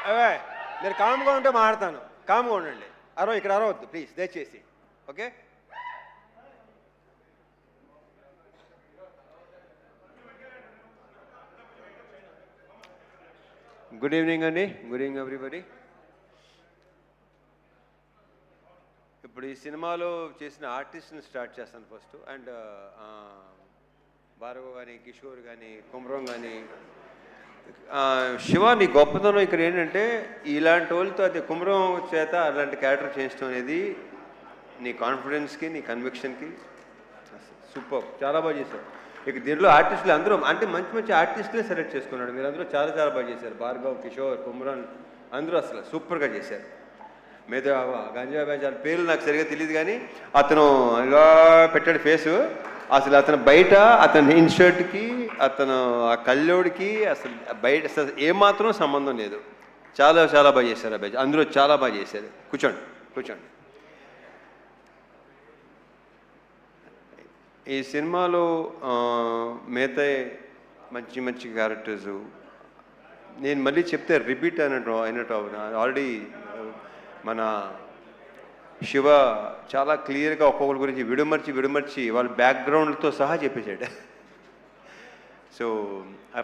అవే మీరు కామ్గా ఉంటే మాట్లాడతాను. కామ్గా ఉండండి. ఇక్కడ అరవద్దు ప్లీజ్ దయచేసి. ఓకే, గుడ్ ఈవినింగ్ అండి. Good evening everybody. ఇప్పుడు ఈ సినిమాలో చేసిన ఆర్టిస్ట్ని స్టార్ట్ చేస్తాను ఫస్ట్. అండ్ భార్గవ్ కానీ, కిషోర్ కానీ, కుమ్రం కానీ, శివ నీ గొప్పతనం ఇక్కడ ఏంటంటే ఇలాంటి వాళ్ళతో అది కుమ్రం చేత అలాంటి క్యారెక్టర్ చేయించడం అనేది నీ కాన్ఫిడెన్స్కి, నీ కన్విక్షన్కి సూపర్. చాలా బాగా చేశారు. ఇక దీంట్లో ఆర్టిస్టులు అందరూ అంటే మంచి మంచి ఆర్టిస్టులే సెలెక్ట్ చేసుకున్నాడు. మీరు అందరూ చాలా చాలా బాగా చేశారు. భార్గవ్, కిషోర్, కుమ్రాన్ అందరూ అసలు సూపర్గా చేశారు. మీద గంజా బేజాల పేర్లు నాకు సరిగ్గా తెలియదు కానీ అతను ఇలా పెట్టాడు ఫేసు. అసలు అతను బయట అతని ఇన్షర్ట్కి అతను ఆ కళ్ళోడికి అసలు బయట అసలు ఏమాత్రం సంబంధం లేదు. చాలా చాలా బాగా చేశారు అబ్బాయి. అందరూ చాలా బాగా చేశారు. కూర్చోండి కూర్చోండి. ఈ సినిమాలో మిగతా మంచి మంచి క్యారెక్టర్సు నేను మళ్ళీ చెప్తే రిపీట్ అయినట్టు ఆల్రెడీ మన శివ చాలా క్లియర్గా ఒక్కొక్కరి గురించి విడమర్చి వాళ్ళ బ్యాక్గ్రౌండ్తో సహా చెప్పేశాడు. సో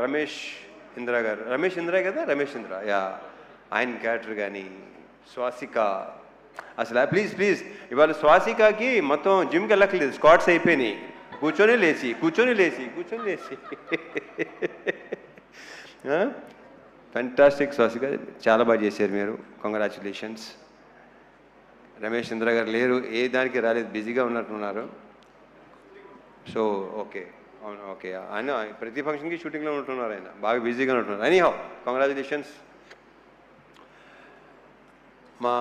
రమేష్ ఇంద్ర గారు, రమేష్ ఇంద్ర యా, ఆయన క్యారెక్టర్ కానీ, స్వాసిక అసలు ప్లీజ్ ఇవాళ స్వాసికకి మొత్తం జిమ్కి వెళ్ళక్కర్లేదు, స్క్వాట్స్ అయిపోయినాయి. కూర్చొని లేచి ఫెంటాస్టిక్. స్వాసిక చాలా బాగా చేశారు మీరు. కంగ్రాచులేషన్స్. రమేష్ ఇంద్ర గారు లేరు, ఏ దానికి రాలేదు, బిజీగా ఉన్నట్టున్నారు. సో ఓకే, అవును ఓకే. ఆయన ప్రతి ఫంక్షన్కి షూటింగ్లో ఉంటున్నారు, ఆయన బాగా బిజీగా ఉంటున్నారు. Anyhow congratulations. మా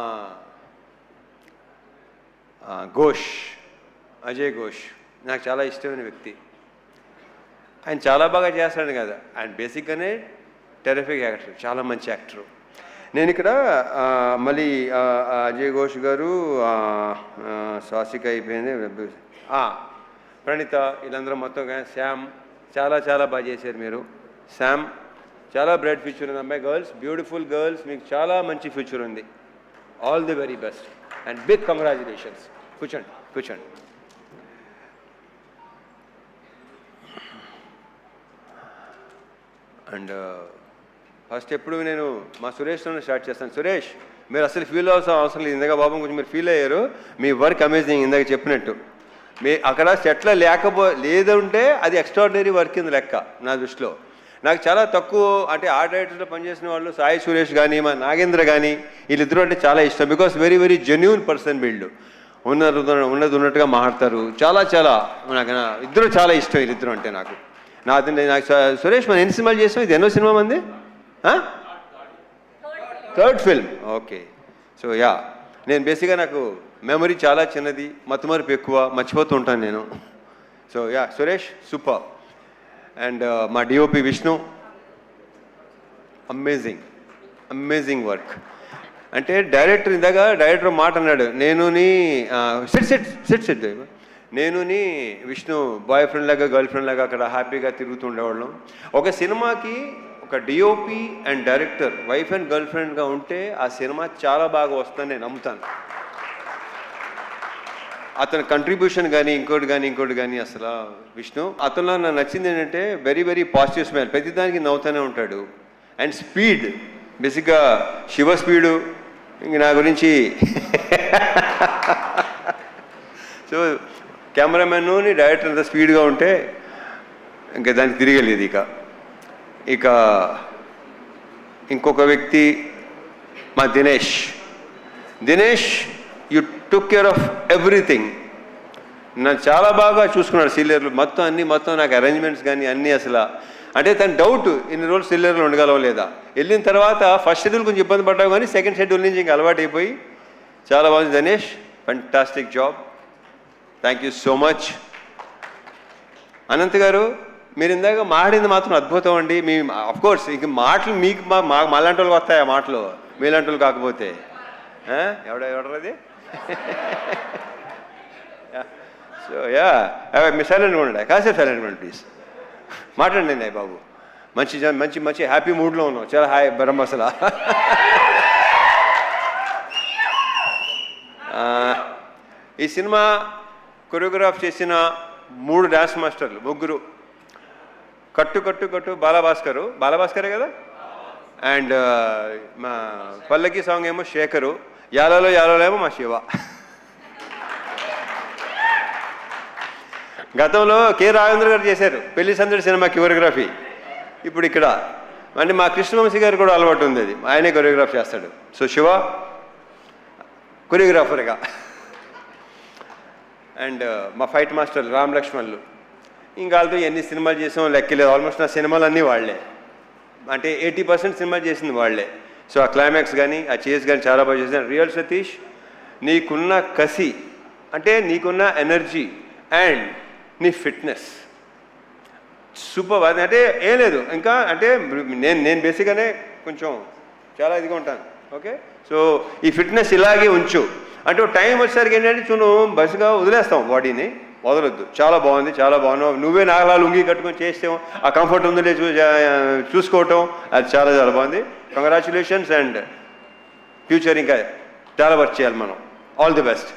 ఘోష్, అజయ్ ఘోష్ నాకు చాలా ఇష్టమైన వ్యక్తి. ఆయన చాలా బాగా చేస్తాడు కదా, ఆయన బేసిక్గానే టెరిఫిక్ యాక్టర్, చాలా మంచి యాక్టరు. నేను ఇక్కడ మళ్ళీ అజయ్ ఘోష్ గారు, స్వాసిక అయిపోయింది, ప్రణీత, వీళ్ళందరూ మొత్తం శ్యామ్ చాలా చాలా బాగా చేశారు మీరు. శ్యామ్ చాలా బ్రైట్ ఫ్యూచర్ ఉంది అమ్మాయి. గర్ల్స్, బ్యూటిఫుల్ గర్ల్స్, మీకు చాలా మంచి ఫ్యూచర్ ఉంది. All the very best and big congratulations. కూర్చోండి. అండ్ ఫస్ట్ ఎప్పుడు నేను మా సురేష్తో స్టార్ట్ చేస్తాను. సురేష్, మీరు అసలు ఫీల్ అవ్వాల్సిన అవసరం లేదు. ఇందాక బాబు కొంచెం మీరు ఫీల్ అయ్యారు. మీ వర్క్ అమేజింగ్. ఇందాక చెప్పినట్టు మీ అక్కడ సెట్లో లేదంటే అది ఎక్స్ట్రాడినరీ వర్క్ కింద లెక్క నా దృష్టిలో. నాకు చాలా తక్కువ అంటే ఆ డైరెక్టర్లో పనిచేసిన వాళ్ళు సాయి సురేష్ కానీ, మా నాగేంద్ర కానీ, వీళ్ళిద్దరూ అంటే చాలా ఇష్టం. Because very very genuine person వీళ్ళు. ఉన్నట్టుగా మాట్లాడతారు. చాలా చాలా నాకు ఇద్దరు చాలా ఇష్టం. వీళ్ళిద్దరు అంటే నాకు సురేష్ మనం ఎన్ని సినిమాలు చేస్తాం? ఇది ఎన్నో సినిమా మంది? Third film. Okay. So yeah, నేను బేసిక్గా నాకు మెమరీ చాలా చిన్నది, మతిమరుపు ఎక్కువ, మర్చిపోతూ ఉంటాను నేను. So yeah, Suresh super. And మా డిఓపి విష్ణు, అమేజింగ్ వర్క్. అంటే డైరెక్టర్ మాట అన్నాడు, నేనుని విష్ణు బాయ్ ఫ్రెండ్ లాగా గర్ల్ ఫ్రెండ్ లాగా అక్కడ హ్యాపీగా తిరుగుతూ ఉండేవాళ్ళం. ఒక సినిమాకి ఒక DOP and director wife and girl ఫ్రెండ్గా ఉంటే ఆ సినిమా చాలా బాగా వస్తుందని నేను నమ్ముతాను. అతని కంట్రిబ్యూషన్ కానీ ఇంకోటి కానీ అసలు విష్ణు అతనిలో నాకు నచ్చింది ఏంటంటే వెరీ వెరీ పాజిటివ్ స్మైల్, ప్రతిదానికి నవ్వుతూనే ఉంటాడు. అండ్ స్పీడ్, బేసిక్గా శివ స్పీడు ఇంక నా గురించి. సో కెమెరామెన్ని డైరెక్టర్ అంత స్పీడ్గా ఉంటే ఇంకా దానికి తిరిగలేదు. ఇక ఇంకొక వ్యక్తి మా Dinesh you took care of everything. నన్ను చాలా బాగా చూసుకున్నాడు. సీనియర్లు మొత్తం నాకు అరేంజ్మెంట్స్ కానీ అన్నీ అసలు అంటే తన డౌట్ ఇన్ని రోజులు సీనియర్లు ఉండగలవా లేదా. వెళ్ళిన తర్వాత ఫస్ట్ షెడ్యూల్ కొంచెం ఇబ్బంది పడ్డావు కానీ సెకండ్ షెడ్యూల్ నుంచి ఇంకా అలవాటు అయిపోయి చాలా బాగుంది. Dinesh fantastic job. Thank you so much. Anant గారు, మీరు ఇందాక మాట్లాడింది మాత్రం అద్భుతం అండి. మీ అఫ్కోర్స్ ఇంక మాటలు మీకు మాలాంటి వాళ్ళకి వస్తాయి, ఆ మాటలు మీలాంటి వాళ్ళు కాకపోతే. ఎవడది? సో యా, మీ సైలెంట్గా ఉండండి, కాసేపు సైలెంట్గా ఉండండి ప్లీజ్. మాట్లాడండి బాబు. మంచి మంచి మంచి హ్యాపీ మూడ్లో ఉన్నావు. చాలా హాయ్ బరం అసలు. ఈ సినిమా కొరియోగ్రాఫ్ చేసిన 3 డాన్స్ మాస్టర్లు, ముగ్గురు. కట్టు కట్టు కట్టు బాలభాస్కరే కదా, అండ్ మా పల్లకి సాంగ్ ఏమో శేఖరు, యాలలో ఏమో మా శివ. గతంలో కె రాఘవేంద్ర గారు చేశారు పెళ్లి సందడి సినిమా కొరియోగ్రఫీ. ఇప్పుడు ఇక్కడ అంటే మా కృష్ణవంశీ గారు కూడా అలవాటు ఉంది, అది ఆయనే కొరియోగ్రాఫ్ చేస్తాడు. సో శివ కొరియోగ్రాఫర్గా, అండ్ మా ఫైట్ మాస్టర్లు రామ్ లక్ష్మణ్లు. ఇంకా వాళ్ళతో ఎన్ని సినిమాలు చేసామో లెక్కలేదు. ఆల్మోస్ట్ నా సినిమాలు అన్నీ వాళ్లే, అంటే 80% సినిమాలు చేసింది వాళ్లే. సో ఆ క్లైమాక్స్ కానీ ఆ చేస్ కానీ చాలా బాగా చేశాను. రియల్ సతీష్, నీకున్న కసి, అంటే నీకున్న ఎనర్జీ అండ్ నీ ఫిట్నెస్ సూపర్. అంటే ఏం లేదు ఇంకా, అంటే నేను బేసిక్గానే కొంచెం చాలా ఇదిగా ఉంటాను. ఓకే, సో ఈ ఫిట్నెస్ ఇలాగే ఉంచు. అంటే టైం వచ్చేసరికి ఏంటంటే చూను బస్సుగా వదిలేస్తాం, బాడీని వదలొద్దు. చాలా బాగుంది, చాలా బాగున్నావు. నువ్వే నాగలా లుంగి కట్టుకొని చేస్తాం, ఆ కంఫర్ట్ ఉందో చూసుకోవటం, అది చాలా చాలా బాగుంది. కంగ్రాచులేషన్స్, అండ్ ఫ్యూచర్ ఇంకా చాలా వర్క్ చేయాలి మనం. All the best.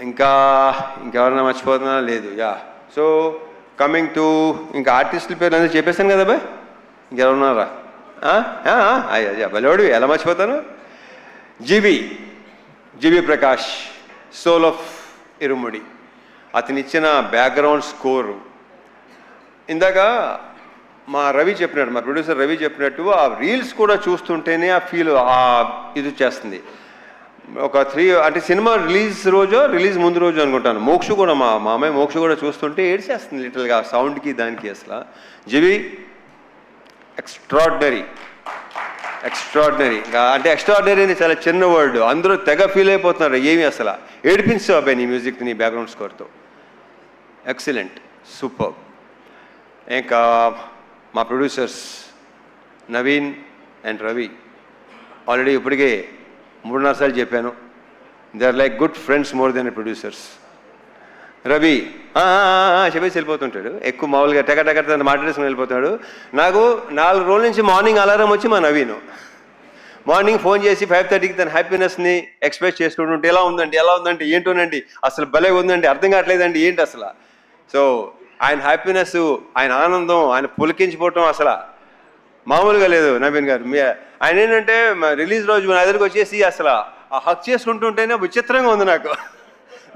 ఇంకెవరన్నా మర్చిపోతున్నా లేదు. యా, సో కమింగ్ టు ఇంకా ఆర్టిస్టుల పేర్లు అందరూ చెప్పేశాను కదా బాయ్, ఇంకెవరున్నారా? బలోడు ఎలా మర్చిపోతాను. జీవి ప్రకాష్, సోల్ ఆఫ్ ఇరుముడి, అతను ఇచ్చిన బ్యాక్గ్రౌండ్ స్కోరు. ఇందాక మా రవి చెప్పినట్టు, మా ప్రొడ్యూసర్ రవి చెప్పినట్టు, ఆ రీల్స్ కూడా చూస్తుంటేనే ఆ ఫీల్ ఇది చేస్తుంది. ఒక 3 అంటే సినిమా రిలీజ్ ముందు రోజు అనుకుంటాను, మోక్ష కూడా మా అమ్మాయి మోక్ష కూడా చూస్తుంటే ఏడ్చేస్తుంది లిటిల్గా సౌండ్కి దానికి. అసలు జీవి ఎక్స్ట్రాడినరీ. అంటే ఎక్స్ట్రాడినరీ అని చాలా చిన్న వర్డ్, అందరూ తెగ ఫీల్ అయిపోతున్నారు. ఏమి అసలు ఏడిపించావు అబ్బాయి నీ మ్యూజిక్, నీ బ్యాక్గ్రౌండ్ స్కోర్తో. Excellent, super. ఇంకా మా producers Naveen and Ravi, already ఇప్పటికే 3-4 సార్లు చెప్పాను, they are like good friends more than producers. Ravi చెప్పేసి వెళ్ళిపోతుంటాడు, ఎక్కువ మామూలుగా టెకటెక మాట్లాడేసుకుని వెళ్ళిపోతాడు. నాకు 4 రోజుల నుంచి మార్నింగ్ అలారం వచ్చి మా నవీను మార్నింగ్ ఫోన్ చేసి 5:30కి తన హ్యాపీనెస్ని ఎక్స్ప్రెస్ చేసుకుంటుంటే, ఎలా ఉందండి ఏంటోనండి, అసలు భలే ఉందండి, అర్థం కావట్లేదండి ఏంటి అసలు. సో ఆయన హ్యాపీనెస్, ఆయన ఆనందం, ఆయన పులికించిపోవటం అసలు మామూలుగా లేదు. నవీన్ గారు ఆయన ఏంటంటే రిలీజ్ రోజు నా దగ్గరికి వచ్చేసి అసలు ఆ హక్ చేసుకుంటుంటేనే విచిత్రంగా ఉంది నాకు.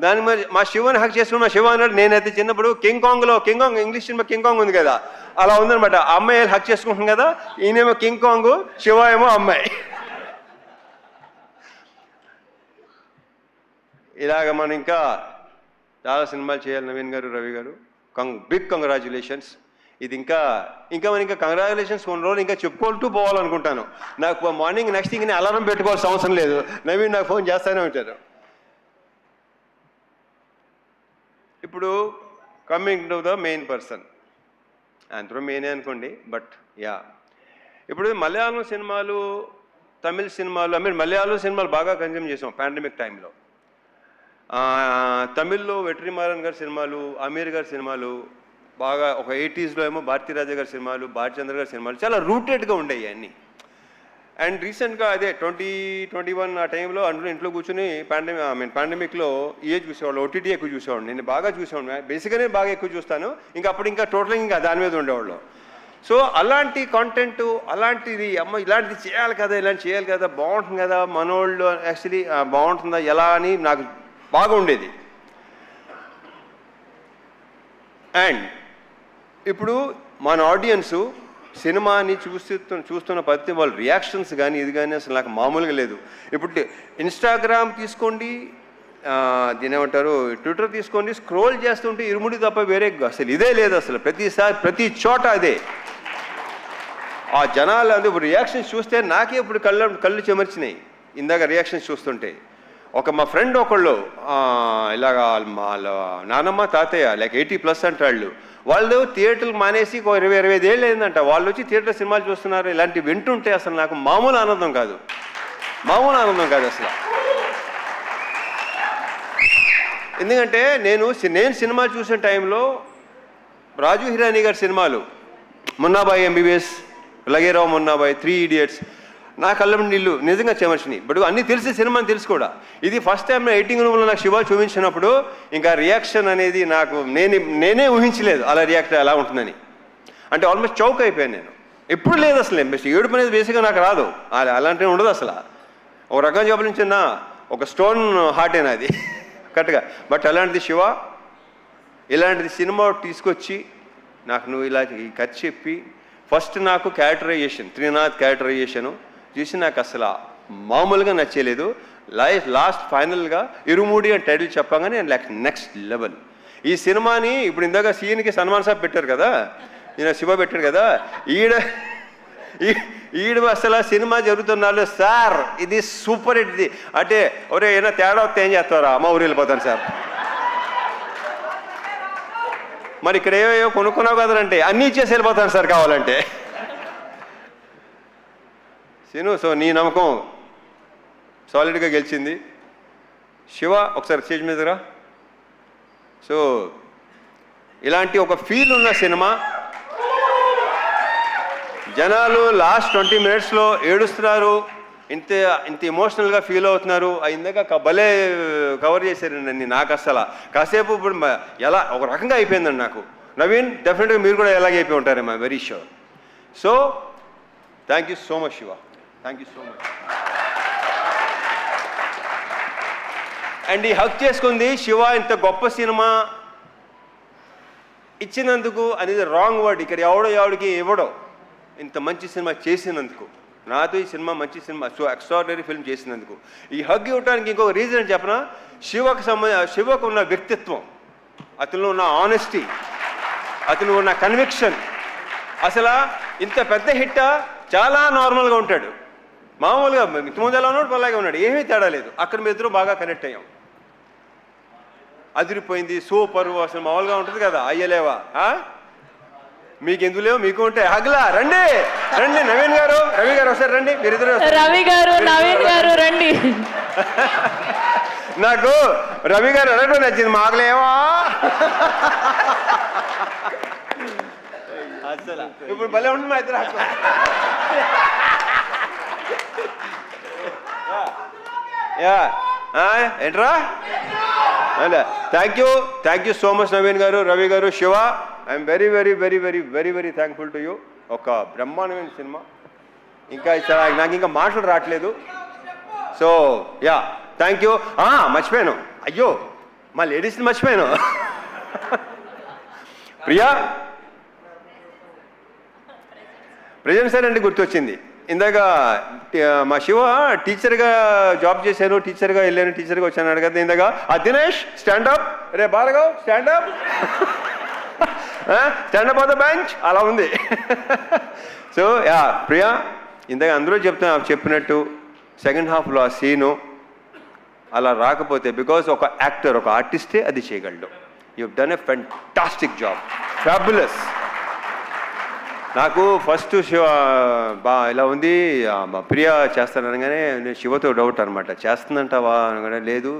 దాని మరి మా శివని హక్ చేసుకుని మా శివ అన్నాడు, నేనైతే చిన్నప్పుడు king Kong English cinema king Kong ఉంది కదా, అలా ఉందనమాట. ఆ అమ్మాయి హక్ చేసుకుంటుంది కదా, ఈయనేమో కింగ్ కాంగ్, శివ ఏమో అమ్మాయి. ఇలాగ మనం ఇంకా చాలా సినిమాలు చేయాలి నవీన్ గారు, రవి గారు. Big congratulations. ఇది ఇంకా మనం కంగ్రాచులేషన్స్ కొన్ని రోజులు ఇంకా చెప్పుకుంటూ పోవాలనుకుంటాను. నాకు మార్నింగ్ నెక్స్ట్ థింగ్ అలారం పెట్టుకోవాల్సిన అవసరం లేదు, నవీన్ నాకు ఫోన్ చేస్తూనే ఉంటారు. ఇప్పుడు coming to the main person, అందరూ మెయినే అనుకోండి, బట్ యా, ఇప్పుడు మలయాళం సినిమాలు, తమిళ సినిమాలు, మలయాళం సినిమాలు బాగా కన్జ్యూమ్ చేసాం పాండమిక్ టైంలో. తమిళ్లో వెట్రిమారన్ గారి సినిమాలు, అమీర్ గారి సినిమాలు బాగా, ఒక 80s ఏమో భారతీరాజా గారి సినిమాలు, భారచంద్ర గారి సినిమాలు చాలా రూటెడ్గా ఉండేవి అన్నీ. అండ్ రీసెంట్గా అదే 2021 ఆ టైంలో అందులో ఇంట్లో కూర్చొని పాండమిక్లో ఏజ్ చూసేవాళ్ళు, ఓటీటీ ఎక్కువ చూసేవాడు. నేను బాగా చూసేవాడు, బేసిక్గానే బాగా ఎక్కువ చూస్తాను. అప్పుడు టోటల్గా ఇంకా దాని మీద ఉండేవాళ్ళు. సో అలాంటి కాంటెంట్, అలాంటిది ఇలాంటిది చేయాలి కదా, బాగుంటుంది కదా, మనోళ్ళు యాక్చువల్లీ బాగుంటుందా ఎలా అని నాకు బాగా ఉండేది. అండ్ ఇప్పుడు మన ఆడియన్సు సినిమాని చూస్తున్న ప్రతి వాళ్ళ రియాక్షన్స్ కానీ ఇది కానీ అసలు నాకు మామూలుగా లేదు. ఇప్పుడు ఇన్స్టాగ్రామ్ తీసుకోండి, దీని ఏమంటారు, ట్విట్టర్ తీసుకోండి, స్క్రోల్ చేస్తుంటే ఇరుముడి తప్ప వేరే అసలు ఇదే లేదు. అసలు ప్రతి చోట అదే. ఆ జనాలు అది రియాక్షన్స్ చూస్తే నాకే ఇప్పుడు కళ్ళు చెమర్చినాయి ఇందాక రియాక్షన్స్ చూస్తుంటే. మా ఫ్రెండ్ ఒకళ్ళు ఇలాగా వాళ్ళ నానమ్మ తాతయ్య లైక్ 80+ అంటాళ్ళు, వాళ్ళు థియేటర్లు మానేసి 20-25 ఏళ్ళు అయిందంట, వాళ్ళు వచ్చి థియేటర్ సినిమాలు చూస్తున్నారు. ఇలాంటివి వింటుంటే అసలు నాకు మామూలు ఆనందం కాదు అసలు. ఎందుకంటే నేను సినిమాలు చూసిన టైంలో రాజు హిరానీ గారి సినిమాలు మున్నాబాయి ఎంబీబీఎస్, లగేరావు మున్నాబాయి, 3 Idiots, నా కళ్ళ నీళ్ళు నిజంగా చెమర్చినాయి. బట్ అన్నీ తెలిసి సినిమాని తెలుసు కూడా. ఇది ఫస్ట్ టైం ఎడిటింగ్ రూమ్లో నాకు శివ చూపించినప్పుడు ఇంకా రియాక్షన్ అనేది నాకు నేనే ఊహించలేదు అలా రియాక్ట్ ఎలా ఉంటుందని. అంటే ఆల్మోస్ట్ చౌక్ అయిపోయాను నేను. ఎప్పుడు లేదు అసలు ఏడుపు అనేది బేసిక్గా నాకు రాదు, అలాంటివి ఉండదు అసలు. ఒక రకం చెప్పాలించిన ఒక స్టోన్ హార్టేనా అది కరెక్ట్గా. బట్ అలాంటిది శివ ఇలాంటిది సినిమా తీసుకొచ్చి నాకు నువ్వు ఇలా ఈ కథ చెప్పి ఫస్ట్ నాకు క్యారెక్టరైజేషన్, త్రినాథ్ క్యారెక్టరైజేషను చూసి నాకు అసలు మామూలుగా నచ్చలేదు. లాస్ట్ ఫైనల్గా ఇరుమూడి అని టైటిల్ చెప్పగానే లైక్ నెక్స్ట్ లెవెల్. ఈ సినిమాని ఇప్పుడు ఇందాక సీన్కి సన్మాన్ సాబ్ పెట్టారు కదా, ఈయన శివ పెట్టాడు కదా, ఈడు అసలు సినిమా జరుగుతున్నాడు సార్ ఇది సూపర్ హిట్ ఇది అంటే ఒరే ఏమైనా తేడా వస్తే ఏం చేస్తారా, మా ఊరు వెళ్ళిపోతాను సార్. మరి ఇక్కడ ఏవో కొనుక్కున్నావు కదంటే అన్నీ ఇచ్చేసి వెళ్ళిపోతాను సార్ కావాలంటే సీను. సో నీ నమ్మకం సాలిడ్గా గెలిచింది. శివ ఒకసారి స్టేజ్ మీదరా. సో ఇలాంటి ఒక ఫీల్ ఉన్న సినిమా, జనాలు లాస్ట్ 20 minutesలో ఏడుస్తున్నారు, ఇంత ఎమోషనల్గా ఫీల్ అవుతున్నారు. ఇందాక భలే కవర్ చేశారండి. నాకు అసలు కాసేపు ఇప్పుడు ఎలా ఒక రకంగా అయిపోయిందండి నాకు. నవీన్ డెఫినెట్గా మీరు కూడా ఎలాగే అయిపోయి ఉంటారేమో, very sure. So thank you so much Shiva, thank you so much. And ఈ హక్ చేసుకుంది శివ ఇంత గొప్ప సినిమా ఇచ్చినందుకు అనేది రాంగ్ వర్డ్. ఇక్కడ ఎవడికి ఇవ్వడో ఇంత మంచి సినిమా చేసినందుకు, నాతో ఈ సినిమా మంచి సినిమా సో ఎక్స్ట్రాడినరీ ఫిల్మ్ చేసినందుకు. ఈ హగ్ ఇవ్వడానికి ఇంకొక రీజన్ చెప్పనా, శివకు ఉన్న వ్యక్తిత్వం, అతనిలో ఉన్న ఆనెస్టీ, అతను ఉన్న కన్విక్షన్. అసలు ఇంత పెద్ద హిట్ చాలా నార్మల్గా ఉంటాడు, మామూలుగా ఇంతకుముందు ఎలా ఉన్నాడు అలాగే ఉన్నాడు, ఏమీ తేడా లేదు. అక్కడ మీ ఇద్దరు బాగా కనెక్ట్ అయ్యాం, అదిరిపోయింది, సూపరు. అసలు మామూలుగా ఉంటుంది కదా, అయ్యలేవా మీకు ఎందుకు లేవు, మీకు ఉంటే హగ్లా. రండి రండి, నవీన్ గారు రవి గారు ఒకసారి రండి, మీరిద్దరు రవి గారు నవీన్ గారు రండి. నాకు రవి గారు అడగడం నచ్చింది, మాకులేవా అసలు ఇప్పుడు భలే ఉంటుంది మా ఇద్దరు. ఏంట్రా thank you so much Naveen గారు, రవి గారు, Shiva. I'm very very very very very very thankful to you. ఒక బ్రహ్మాండమైన సినిమా, ఇంకా నాకు ఇంకా మాటలు రావట్లేదు. So yeah thank you. మర్చిపోయాను, అయ్యో మా లేడీస్ని మర్చిపోయాను. ప్రియా ప్రజెంట్ సార్ అంటే గుర్తొచ్చింది. ఇందాక మా శివ టీచర్గా జాబ్ చేశాను, టీచర్గా వెళ్ళాను, టీచర్గా వచ్చాను కదా ఇందాక. దినేష్ స్టాండప్, రే Bhargav stand up, stand up on the bench అలా ఉంది. సో యా ప్రియా, ఇందాక అందరూ చెప్పినట్టు సెకండ్ హాఫ్లో ఆ సీను అలా రాకపోతే, బికాజ్ ఒక యాక్టర్, ఒక ఆర్టిస్టే అది చేయగలడు. You done a fantastic job, fabulous. నాకు ఫస్ట్ శివ ఇలా ఉంది, ప్రియా చేస్తాననగానే నేను శివతో డౌట్ అనమాట, చేస్తుందంటావా అనగానే లేదు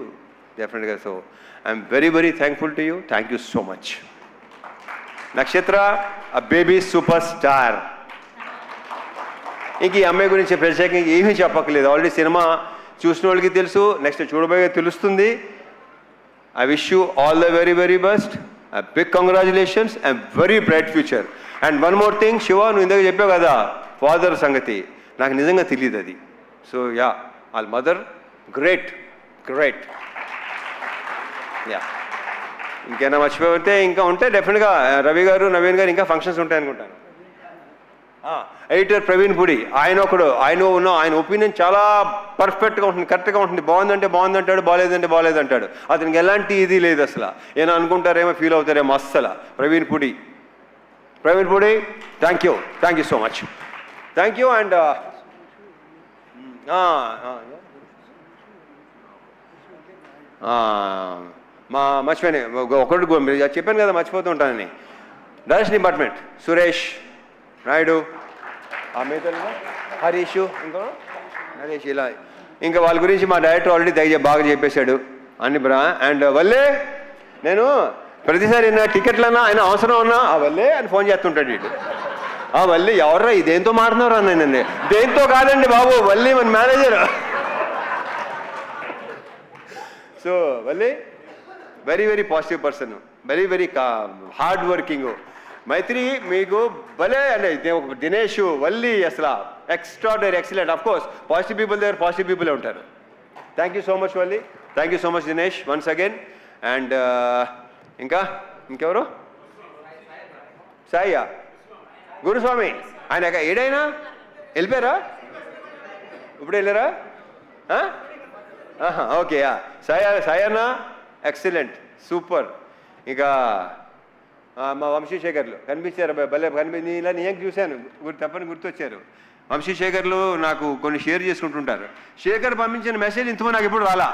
డెఫినెట్గా. So I'm very very thankful to you, thank you so much. నక్షత్ర ఆ బేబీ సూపర్ స్టార్. ఇంక ఈ అమ్మాయి గురించి ప్రత్యేకంగా ఏమీ చెప్పక్కర్లేదు, ఆల్రెడీ సినిమా చూసిన వాళ్ళకి తెలుసు, నెక్స్ట్ చూడబోయే తెలుస్తుంది. I wish you all the very very best, big congratulations and very bright future. And one more thing Shiva, నువ్వు ఇందాక చెప్పావు కదా ఫాదర్ సంగతి, నాకు నిజంగా తెలియదు అది. సో యా వాళ్ళ మదర్ గ్రేట్ గ్రేట్. యా ఇంకేనా మర్చిపోతే ఇంకా ఉంటే డెఫినెట్గా రవి గారు నవీన్ గారు ఇంకా ఫంక్షన్స్ ఉంటాయనుకుంటాను. ఎడిటర్ ప్రవీణ్ పుడి, ఆయన ఒపీనియన్ చాలా పర్ఫెక్ట్గా ఉంటుంది, కరెక్ట్గా ఉంటుంది. బాగుందంటే బాగుంది అంటాడు, బాగాలేదంటే బాగాలేదు అంటాడు. అతనికి ఎలాంటి ఇది లేదు అసలు. ఏమైనా అనుకుంటారేమో, ఫీల్ అవుతారేమో అస్సలు. Praveen Pudi thank you so much, thank you. And మర్చిపోయాను ఒకటి చెప్పాను కదా మర్చిపోతూ ఉంటానని. డైరెక్షన్ డిపార్ట్మెంట్ సురేష్ నాయుడు, హరీష్, నరేష్, ఇలా ఇంకా వాళ్ళ గురించి మా డైరెక్టర్ ఆల్రెడీ బాగా చెప్పేశాడు అన్ని. అండ్ వల్లే నేను ప్రతిసారి నా టికెట్లన్నా ఆయన అవసరం ఉన్నా ఆ వల్లే అని ఫోన్ చేస్తుంటాడు వీడు. ఆ వల్లి ఎవర్రా ఇదేంతో మాట్లాడుతున్నారు అన్నానండి. దేంతో కాదండి బాబు, వల్లి మన manager. So Valli very very positive person, very very hard working. Maitri మీకు భలే అంటే దినేష్ వల్లి అసలు extraordinary excellent. Of course positive people దగ్గర పాజిటివ్ పీపుల్ ఉంటారు. Thank you so much Valli, thank you so much Dinesh once again. And ఇంకెవరు? సాయ్యా గురుస్వామి, ఆయన ఏడైనా వెళ్ళిపోయారా? ఇప్పుడు వెళ్ళారా? Okay, Sayanna excellent, super. ఇక మా వంశీశేఖర్లు కనిపించారు, భలే ఇలా నేను చూశాను, తప్పని గుర్తొచ్చారు. వంశీశేఖర్లు నాకు కొన్ని షేర్ చేసుకుంటుంటారు. శేఖర్ పంపించిన మెసేజ్ ఇంతమంది నాకు ఎప్పుడు రాలా.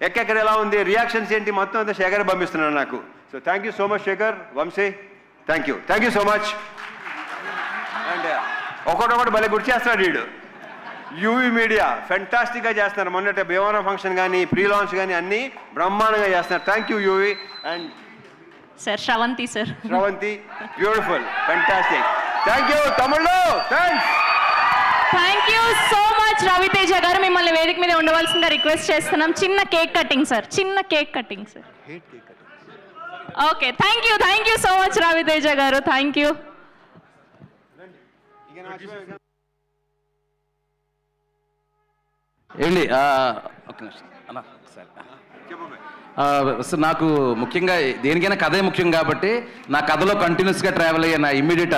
ఎక్కడెక్కడ ఎలా ఉంది, రియాక్షన్స్ ఏంటి, మొత్తం అంతా శేఖర్ పంపిస్తున్నాను నాకు. So thank you so much Shekhar, Vamsi, thank you so much. And ఒకటొకటి భలే గుర్తు చేస్తున్నాడు వీడు. యూవీ మీడియా ఫెంటాస్టిక్గా చేస్తున్నారు. మొన్నటి భీమవరం ఫంక్షన్ కానీ ప్రీ లాంచ్ కానీ అన్నీ బ్రహ్మాండంగా చేస్తున్నారు. Thank you UV. And sir Sravanthi sir, Sravanthi beautiful, fantastic. Thank you తమిళ్లో, thanks. Thank you so much Ravi Teja garu. మిమ్మల్ని వేదిక మీద ఉండవలసిందిగా రిక్వెస్ట్ చేస్తున్నాం. చిన్న కేక్ కటింగ్ సార్, చిన్న cake cutting sir. Okay, thank you so much Ravi Teja garu, thank you. ఏండి ఒక నిమిషం అన్న ఒకసారి. నాకు ముఖ్యంగా దేనికైనా కథే ముఖ్యం కాబట్టి నా కథలో కంటిన్యూస్గా ట్రావెల్ అయ్యే నా ఇమ్మీడియట్